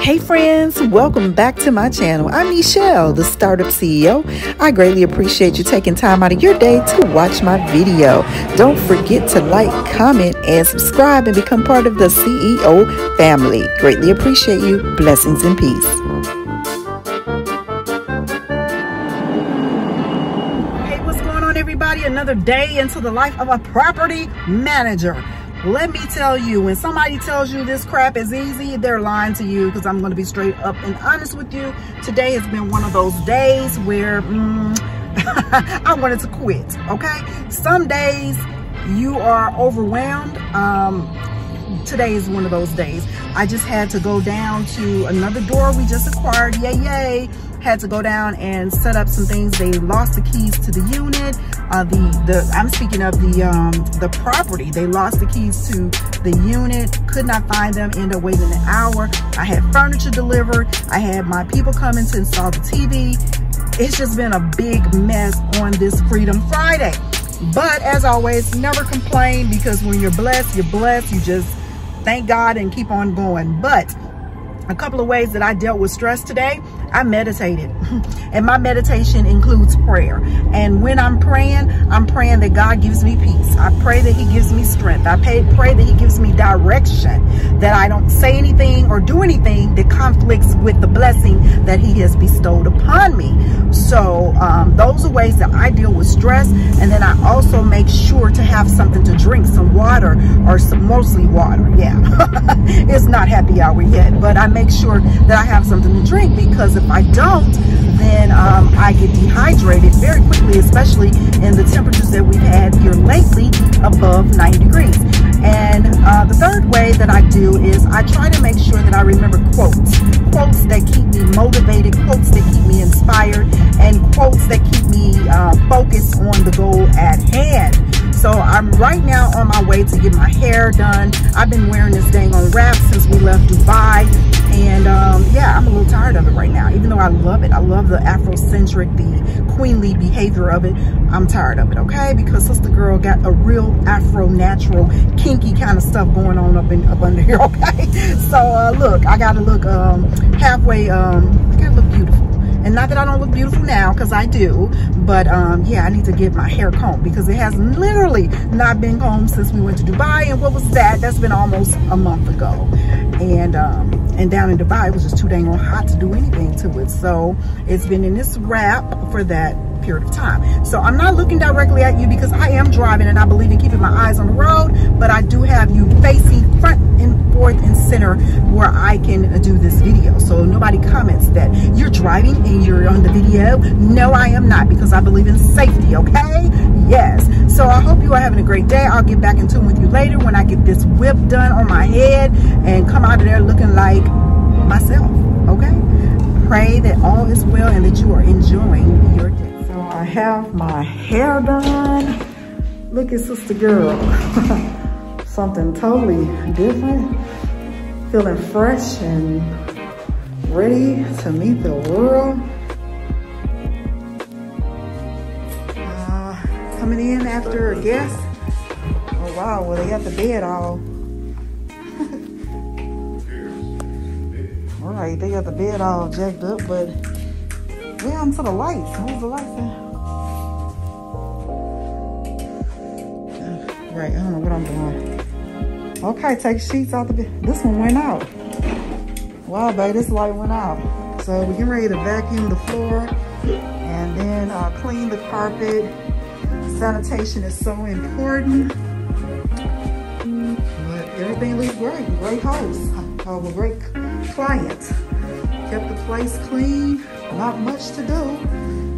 Hey friends, welcome back to my channel. I'm Michelle, the Startup CEO. I greatly appreciate you taking time out of your day to watch my video. Don't forget to like, comment, and subscribe and become part of the CEO family. Greatly appreciate you. Blessings and peace. Hey, what's going on, everybody? Another day into the life of a property manager. Let me tell you, when somebody tells you this crap is easy, they're lying to you, because I'm going to be straight up and honest with you. Today has been one of those days where I wanted to quit, okay? Some days you are overwhelmed. Today is one of those days. I just had to go down to another door we just acquired, yay. Had to go down and set up some things. They lost the keys to the unit. I'm speaking of the property. They lost the keys to the unit, could not find them, ended up waiting an hour. I had furniture delivered. I had my people coming to install the TV. It's just been a big mess on this Freedom Friday. But as always, never complain, because when you're blessed, you're blessed. You just thank God and keep on going. But a couple of ways that I dealt with stress today. I meditated, and my meditation includes prayer. And when I'm praying that God gives me peace. I pray that He gives me strength. I pray that He gives me direction, that I don't say anything or do anything that conflicts with the blessing that He has bestowed upon me. So those are ways that I deal with stress. And then I also make sure to have something to drink, some water, or mostly water. Yeah, it's not happy hour yet, but I make sure that I have something to drink, because if I don't, then I get dehydrated very quickly, especially in the temperatures that we've had here lately, above 90 degrees. And the third way that I do is I try to make sure that I remember quotes that keep me motivated, quotes that keep me inspired, and quotes that keep me focused on the goal at hand. So I'm right now on my way to get my hair done. I've been wearing this dang on wrap since we left Dubai. And yeah, I'm a little tired of it right now, even though I love it. I love the Afrocentric, the queenly behavior of it. I'm tired of it, okay? Because sister girl got a real Afro natural kinky kind of stuff going on up under here, okay? So look, I gotta look halfway, I gotta look beautiful. And not that I don't look beautiful now, because I do, but yeah, I need to get my hair combed, because it has literally not been combed since we went to Dubai. And what was that? That's been almost a month ago. And down in Dubai, it was just too dang on hot to do anything to it. So it's been in this wrap for that period of time. So I'm not looking directly at you, because I am driving and I believe in keeping my eyes on the road, but I do have you facing front and forth and center where I can do this video. So nobody comments that you're driving and you're on the video. No, I am not, because I believe in safety, okay? Yes. So I hope you are having a great day. I'll get back in tune with you later when I get this whip done on my head and come out of there looking like myself, okay? Pray that all is well and that you are enjoying your day. So I have my hair done. Look at sister girl. Something totally different. Feeling fresh and ready to meet the world. Coming in after a guest. Oh wow, well they got the bed all. All right, they got the bed all jacked up, but where happened to the lights? Where's the lights at? Right, I don't know what I'm doing. Okay, take sheets out the bed. This one went out. Wow, babe, this light went out. So we're getting ready to vacuum the floor and then clean the carpet. Sanitation is so important. But everything looks great. Great host. A great client. Kept the place clean. Not much to do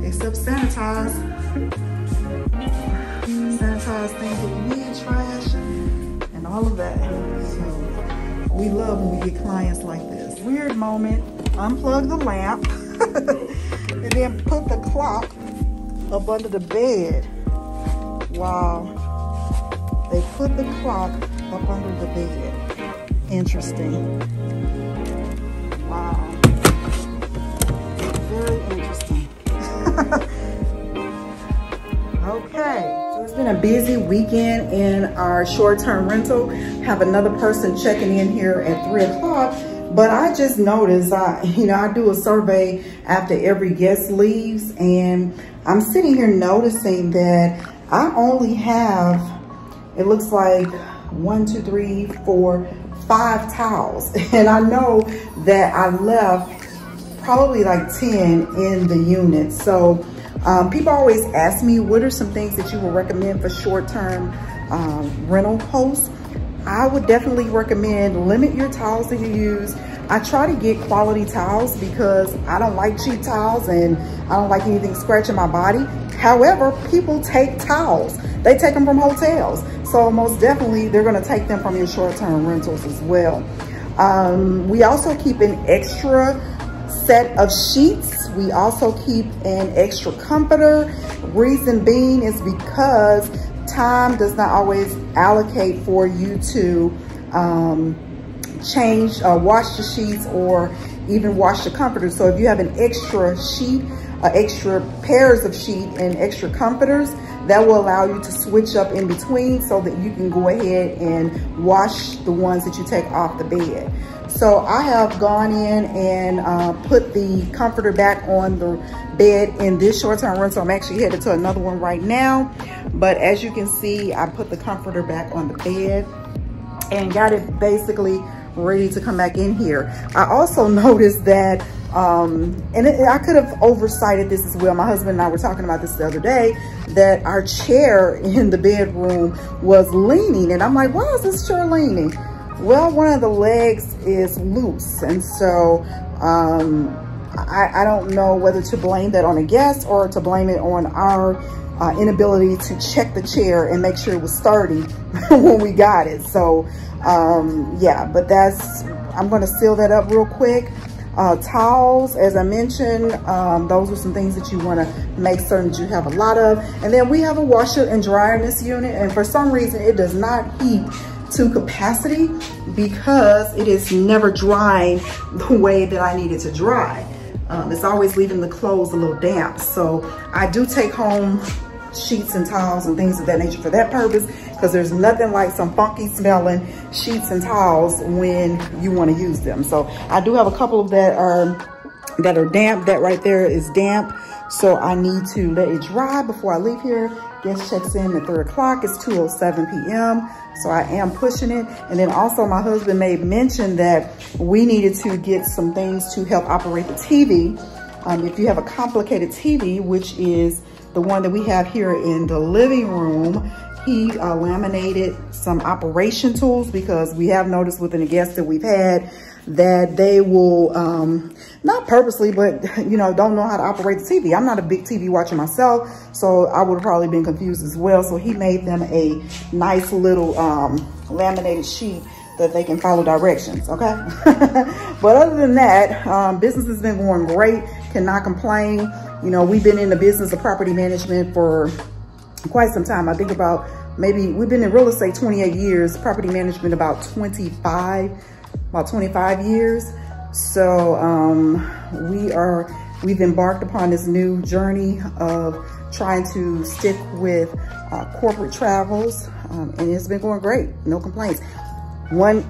except sanitize. Sanitize things that we need, trash, and all of that. So we love when we get clients like this. Weird moment. Unplug the lamp and then put the clock up under the bed. Wow. They put the clock up under the bed. Interesting. Wow. Very interesting. Okay. So it's been a busy weekend in our short-term rental. Have another person checking in here at 3 o'clock. But I just noticed, I do a survey after every guest leaves, and I'm sitting here noticing that I only have, it looks like 1, 2, 3, 4, 5 towels. And I know that I left probably like 10 in the unit. So people always ask me, what are some things that you would recommend for short-term rental hosts? I would definitely recommend limit your towels that you use. I try to get quality towels because I don't like cheap towels and I don't like anything scratching my body. However, people take towels. They take them from hotels. So most definitely, they're gonna take them from your short-term rentals as well. We also keep an extra set of sheets. We also keep an extra comforter. Reason being is because time does not always allocate for you to wash the sheets or even wash the comforter. So if you have an extra sheet, extra pairs of sheet and extra comforters, that will allow you to switch up in between so that you can go ahead and wash the ones that you take off the bed. So I have gone in and put the comforter back on the bed in this short-term rental. I'm actually headed to another one right now. But as you can see, I put the comforter back on the bed and got it basically ready to come back in here. I also noticed that, I could have oversighted this as well. My husband and I were talking about this the other day, that our chair in the bedroom was leaning. And I'm like, why is this chair leaning? Well, one of the legs is loose. And so I don't know whether to blame that on a guest or to blame it on our inability to check the chair and make sure it was sturdy when we got it. So yeah, but I'm gonna seal that up real quick. Towels, as I mentioned, those are some things that you wanna make certain that you have a lot of. And then we have a washer and dryer in this unit, and for some reason it does not heat to capacity because it is never drying the way that I need it to dry. It's always leaving the clothes a little damp. So I do take home sheets and towels and things of that nature for that purpose, because there's nothing like some funky smelling sheets and towels when you want to use them. So I do have a couple of that are damp. That right there is damp. So I need to let it dry before I leave here. Guest checks in at 3 o'clock. It's 2:07 p.m. So I am pushing it. And then also my husband made mention that we needed to get some things to help operate the TV. If you have a complicated TV, which is the one that we have here in the living room, he laminated some operation tools, because we have noticed within the guests that we've had that they will, not purposely, but don't know how to operate the TV. I'm not a big TV watcher myself, so I would have probably been confused as well. So he made them a nice little laminated sheet that they can follow directions, okay? But other than that, business has been going great, cannot complain. We've been in the business of property management for quite some time. I think we've been in real estate 28 years, property management about 25 years. So we've embarked upon this new journey of trying to stick with corporate travels, and it's been going great, no complaints. One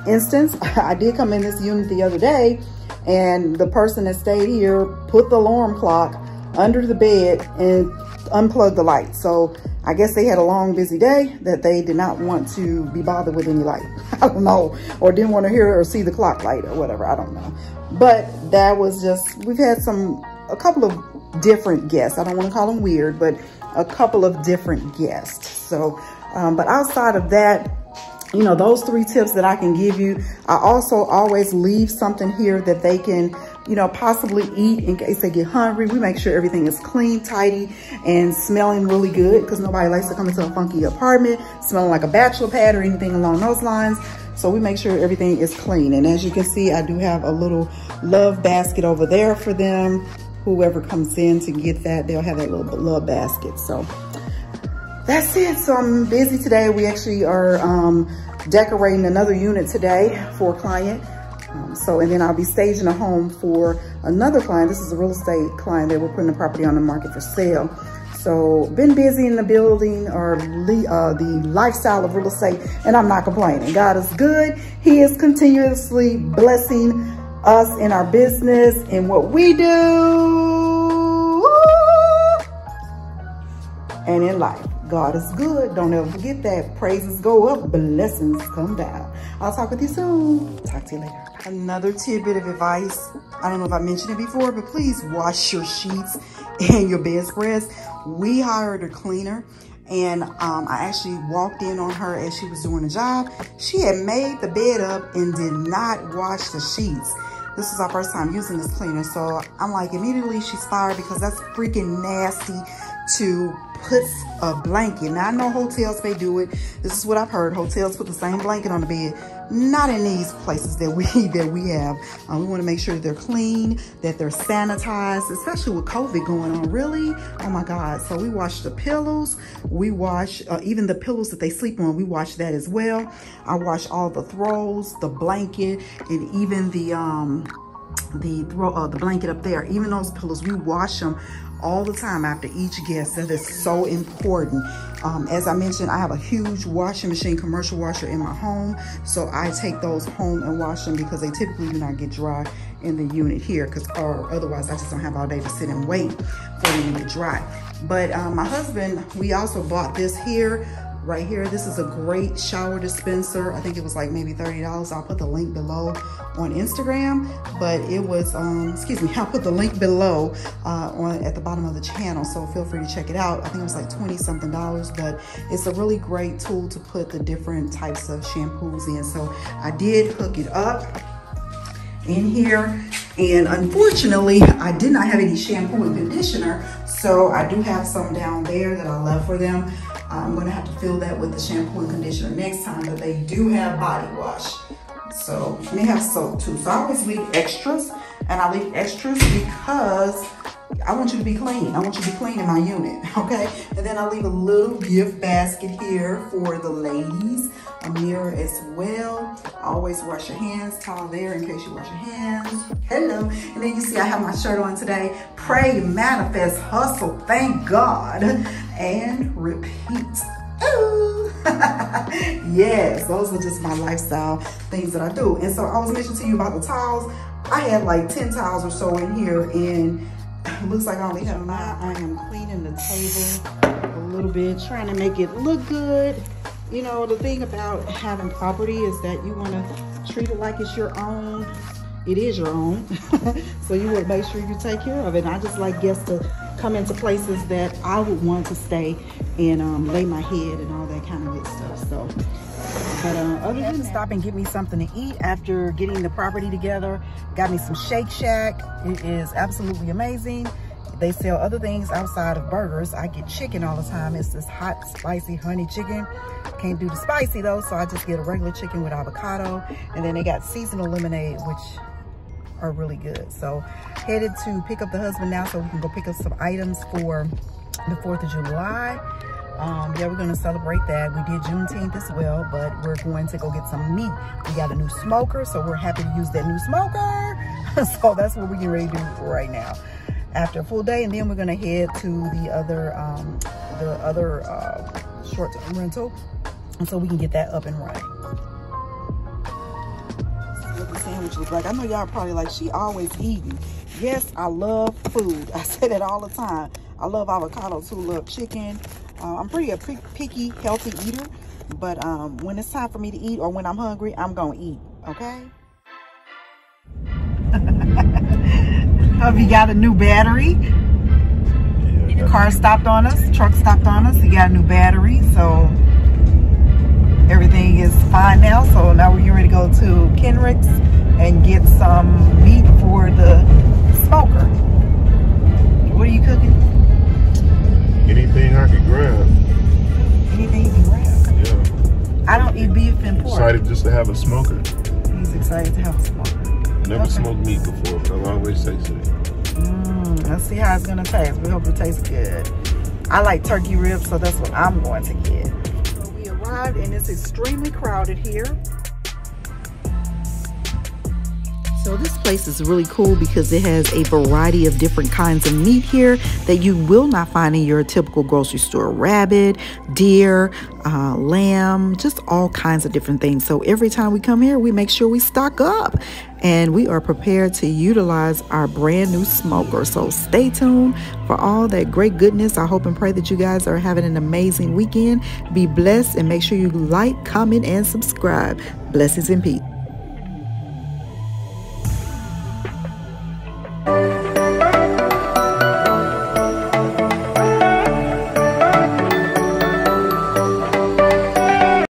instance, I did come in this unit the other day, and the person that stayed here put the alarm clock under the bed and unplugged the light. So I guess they had a long, busy day that they did not want to be bothered with any light. I don't know, or didn't want to hear or see the clock light or whatever, I don't know. But that was we've had a couple of different guests. I don't want to call them weird, but a couple of different guests. So, but outside of that, those 3 tips that I can give you. I also always leave something here that they can, possibly eat in case they get hungry. We make sure everything is clean, tidy, and smelling really good, because nobody likes to come into a funky apartment smelling like a bachelor pad or anything along those lines. So we make sure everything is clean. And as you can see, I do have a little love basket over there for them. Whoever comes in to get that, they'll have that little love basket. So that's it. So I'm busy today. We actually are decorating another unit today for a client. And then I'll be staging a home for another client. This is a real estate client that we're putting the property on the market for sale. So been busy in the building or the lifestyle of real estate, and I'm not complaining. God is good. He is continuously blessing us in our business and what we do. And in life, God is good. Don't ever forget that. Praises go up, blessings come down. I'll talk with you soon. Talk to you later. Another tidbit of advice. I don't know if I mentioned it before, but please wash your sheets and your bedspreads. We hired a cleaner, and I actually walked in on her as she was doing the job. She had made the bed up and did not wash the sheets. This is our first time using this cleaner, so I'm like, immediately she's fired, because that's freaking nasty to put a blanket. Now I know hotels may do it. This is what I've heard. Hotels put the same blanket on the bed. Not in these places that we have. We want to make sure that they're clean, that they're sanitized, especially with COVID going on. Really? Oh my God. So we wash the pillows. We wash even the pillows that they sleep on. We wash that as well. I wash all the throws, the blanket, and even the blanket up there. Even those pillows, we wash them all the time after each guest. That is so important. As I mentioned, I have a huge washing machine, commercial washer in my home. So I take those home and wash them, because they typically do not get dry in the unit here, or otherwise I just don't have all day to sit and wait for them to get dry. But my husband, we also bought this here. Right here, this is a great shower dispenser. I think it was like maybe $30. I'll put the link below on Instagram, but it was, excuse me, I'll put the link below at the bottom of the channel, so feel free to check it out. I think it was like $20-something, but it's a really great tool to put the different types of shampoos in. So I did hook it up in here, and unfortunately I did not have any shampoo and conditioner, so I do have some down there that I left for them. I'm gonna have to fill that with the shampoo and conditioner next time, but they do have body wash. So, and they have soap too. So I always leave extras, and I leave extras because I want you to be clean. I want you to be clean in my unit, okay? And then I leave a little gift basket here for the ladies, a mirror as well. Always wash your hands, towel there in case you wash your hands. Hello. And then you see I have my shirt on today. Pray, manifest, hustle, thank God, and repeat. Ooh. Yes, those are just my lifestyle things that I do. And so I was mentioning to you about the towels. I had like 10 towels or so in here, and it looks like I only have 9. I am cleaning the table a little bit, trying to make it look good. You know, the thing about having property is that you want to treat it like it's your own. It is your own. So you want to make sure you take care of it. And I just like guests to come into places that I would want to stay and lay my head and all that kind of good stuff. So, but other than that, stop and get me something to eat after getting the property together. Got me some Shake Shack. It is absolutely amazing. They sell other things outside of burgers. I get chicken all the time. It's this hot, spicy honey chicken. Can't do the spicy though, so I just get a regular chicken with avocado. And then they got seasonal lemonade, which are really good. So headed to pick up the husband now so we can go pick up some items for the 4th of July. Yeah, we're gonna celebrate that. We did Juneteenth as well, but we're going to go get some meat. We got a new smoker, so we're happy to use that new smoker. So that's what we're getting ready to do right now after a full day. And then we're gonna head to the other short-term rental, and so we can get that up and running. What the sandwich looks like. I know y'all probably like, she always eating. Yes, I love food. I say that all the time. I love avocado too, love chicken. I'm pretty a picky, healthy eater, but when it's time for me to eat or when I'm hungry, I'm gonna eat, okay? Hubby got a new battery. The car stopped on us, truck stopped on us. He got a new battery, so everything is fine now. So now we're getting ready to go to Kenrick's and get some meat for the smoker. What are you cooking? Anything I can grab. Anything you can grab? Yeah. I don't eat beef and pork. Excited just to have a smoker. He's excited to have a smoker. Never smoked meat before, but I've always tasted it. Let's see how it's gonna taste. We hope it tastes good. I like turkey ribs, so that's what I'm going to get. So we arrived and it's extremely crowded here. So this place is really cool because it has a variety of different kinds of meat here that you will not find in your typical grocery store. Rabbit, deer, lamb, just all kinds of different things. So every time we come here, we make sure we stock up and we are prepared to utilize our brand new smoker. So stay tuned for all that great goodness. I hope and pray that you guys are having an amazing weekend. Be blessed and make sure you like, comment, and subscribe. Blessings and peace.